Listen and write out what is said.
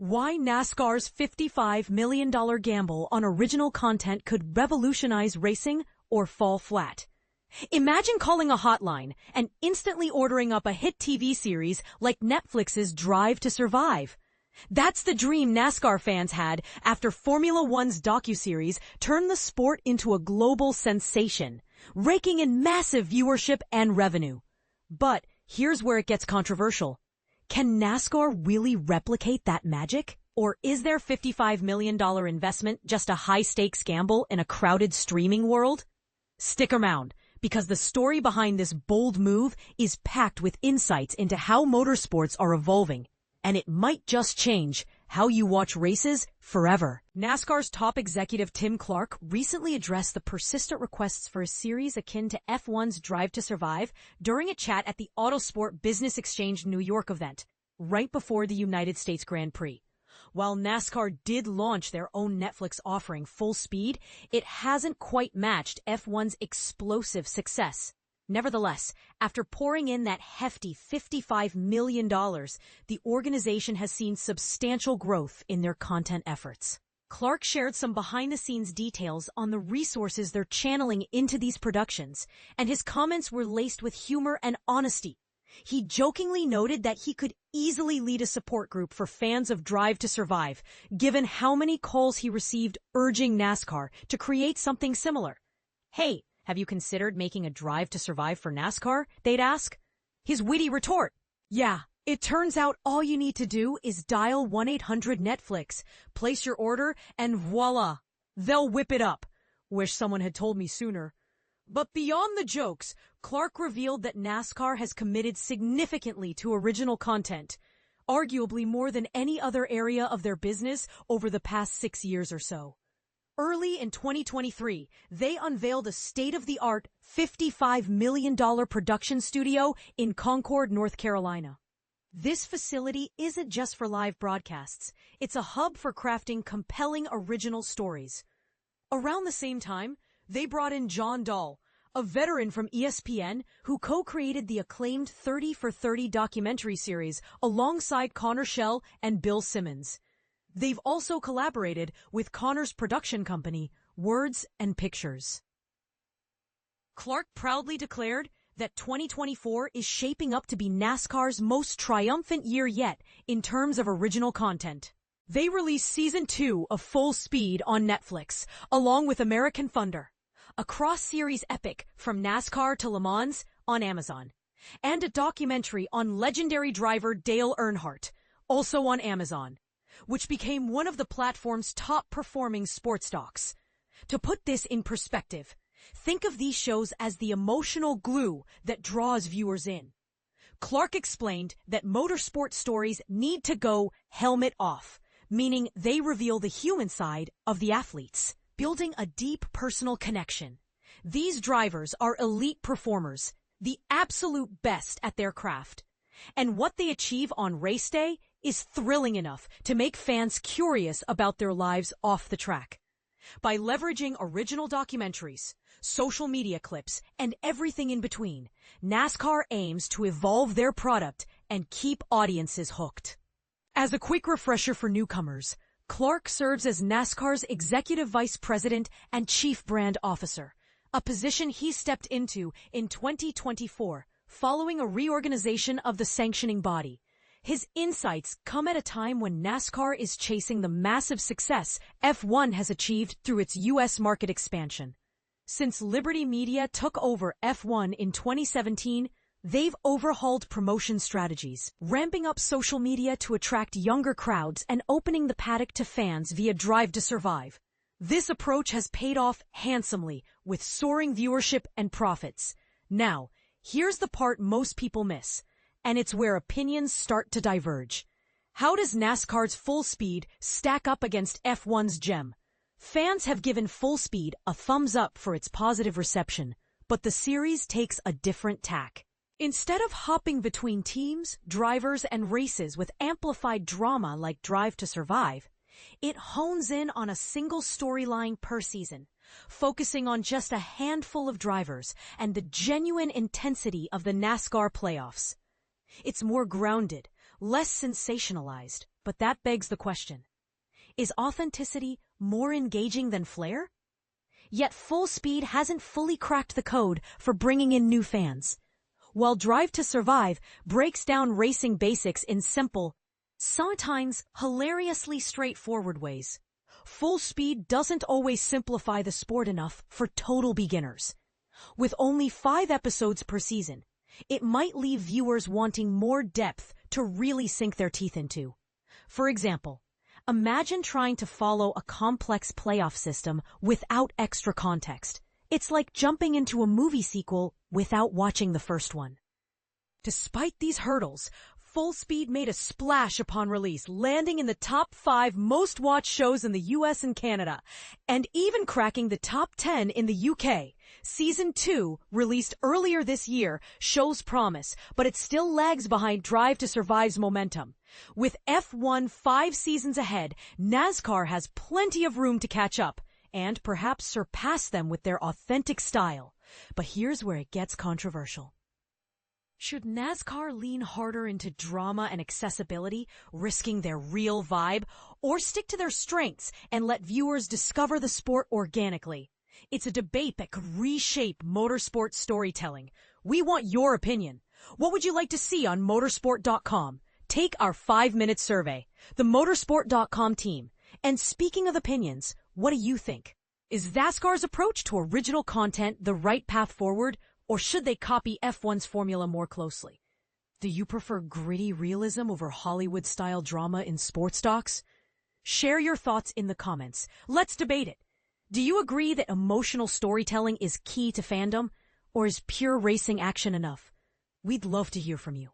Why NASCAR's $55 million gamble on original content could revolutionize racing or fall flat. Imagine calling a hotline and instantly ordering up a hit TV series like Netflix's Drive to Survive. That's the dream NASCAR fans had after Formula One's docuseries turned the sport into a global sensation, raking in massive viewership and revenue. But here's where it gets controversial. Can NASCAR really replicate that magic? Or is their $55 million investment just a high-stakes gamble in a crowded streaming world? Stick around, because the story behind this bold move is packed with insights into how motorsports are evolving, and it might just change how you watch races forever. NASCAR's top executive Tim Clark recently addressed the persistent requests for a series akin to F1's Drive to Survive during a chat at the Autosport Business Exchange New York event, right before the United States Grand Prix. While NASCAR did launch their own Netflix offering Full Speed, it hasn't quite matched F1's explosive success. Nevertheless, after pouring in that hefty $55 million, the organization has seen substantial growth in their content efforts. Clark shared some behind-the-scenes details on the resources they're channeling into these productions, and his comments were laced with humor and honesty. He jokingly noted that he could easily lead a support group for fans of Drive to Survive, given how many calls he received urging NASCAR to create something similar. "Hey, have you considered making a Drive to Survive for NASCAR?" they'd ask. His witty retort, "Yeah, it turns out all you need to do is dial 1-800-NETFLIX, place your order, and voila, they'll whip it up. Wish someone had told me sooner." But beyond the jokes, Clark revealed that NASCAR has committed significantly to original content, arguably more than any other area of their business over the past 6 years or so. Early in 2023, they unveiled a state-of-the-art $55 million production studio in Concord, North Carolina. This facility isn't just for live broadcasts. It's a hub for crafting compelling original stories. Around the same time, they brought in John Dahl, a veteran from ESPN who co-created the acclaimed 30 for 30 documentary series alongside Connor Schell and Bill Simmons. They've also collaborated with Connor's production company, Words and Pictures. Clark proudly declared that 2024 is shaping up to be NASCAR's most triumphant year yet in terms of original content. They released Season 2 of Full Speed on Netflix, along with American Thunder, a cross-series epic from NASCAR to Le Mans on Amazon, and a documentary on legendary driver Dale Earnhardt, also on Amazon, which became one of the platform's top-performing sports docs. To put this in perspective, think of these shows as the emotional glue that draws viewers in. Clark explained that motorsport stories need to go helmet off, meaning they reveal the human side of the athletes, building a deep personal connection. These drivers are elite performers, the absolute best at their craft. And what they achieve on race day is thrilling enough to make fans curious about their lives off the track. By leveraging original documentaries, social media clips, and everything in between, NASCAR aims to evolve their product and keep audiences hooked. As a quick refresher for newcomers, Clark serves as NASCAR's Executive Vice President and Chief Brand Officer, a position he stepped into in 2024 following a reorganization of the sanctioning body. His insights come at a time when NASCAR is chasing the massive success F1 has achieved through its U.S. market expansion. Since Liberty Media took over F1 in 2017, they've overhauled promotion strategies, ramping up social media to attract younger crowds and opening the paddock to fans via Drive to Survive. This approach has paid off handsomely with soaring viewership and profits. Now, here's the part most people miss, and it's where opinions start to diverge. How does NASCAR's Full Speed stack up against F1's Gem? Fans have given Full Speed a thumbs up for its positive reception, but the series takes a different tack. Instead of hopping between teams, drivers, and races with amplified drama like Drive to Survive, it hones in on a single storyline per season, focusing on just a handful of drivers and the genuine intensity of the NASCAR playoffs. It's more grounded, less sensationalized, But that begs the question. Is authenticity more engaging than flair? Yet Full Speed hasn't fully cracked the code for bringing in new fans. While Drive to Survive breaks down racing basics in simple, sometimes hilariously straightforward ways, Full Speed doesn't always simplify the sport enough for total beginners. With only 5 episodes per season, it might leave viewers wanting more depth to really sink their teeth into. For example, imagine trying to follow a complex playoff system without extra context. It's like jumping into a movie sequel without watching the first one. Despite these hurdles, Full Speed made a splash upon release, landing in the top 5 most-watched shows in the US and Canada, and even cracking the top 10 in the UK. Season 2, released earlier this year, shows promise, but it still lags behind Drive to Survive's momentum. With F1 5 seasons ahead, NASCAR has plenty of room to catch up, and perhaps surpass them with their authentic style. But here's where it gets controversial. Should NASCAR lean harder into drama and accessibility, risking their real vibe, or stick to their strengths and let viewers discover the sport organically? It's a debate that could reshape motorsport storytelling. We want your opinion. What would you like to see on motorsport.com? Take our 5-minute survey. The motorsport.com team. And speaking of opinions, what do you think? Is NASCAR's approach to original content the right path forward? Or should they copy F1's formula more closely? Do you prefer gritty realism over Hollywood-style drama in sports docs? Share your thoughts in the comments. Let's debate it. Do you agree that emotional storytelling is key to fandom? Or is pure racing action enough? We'd love to hear from you.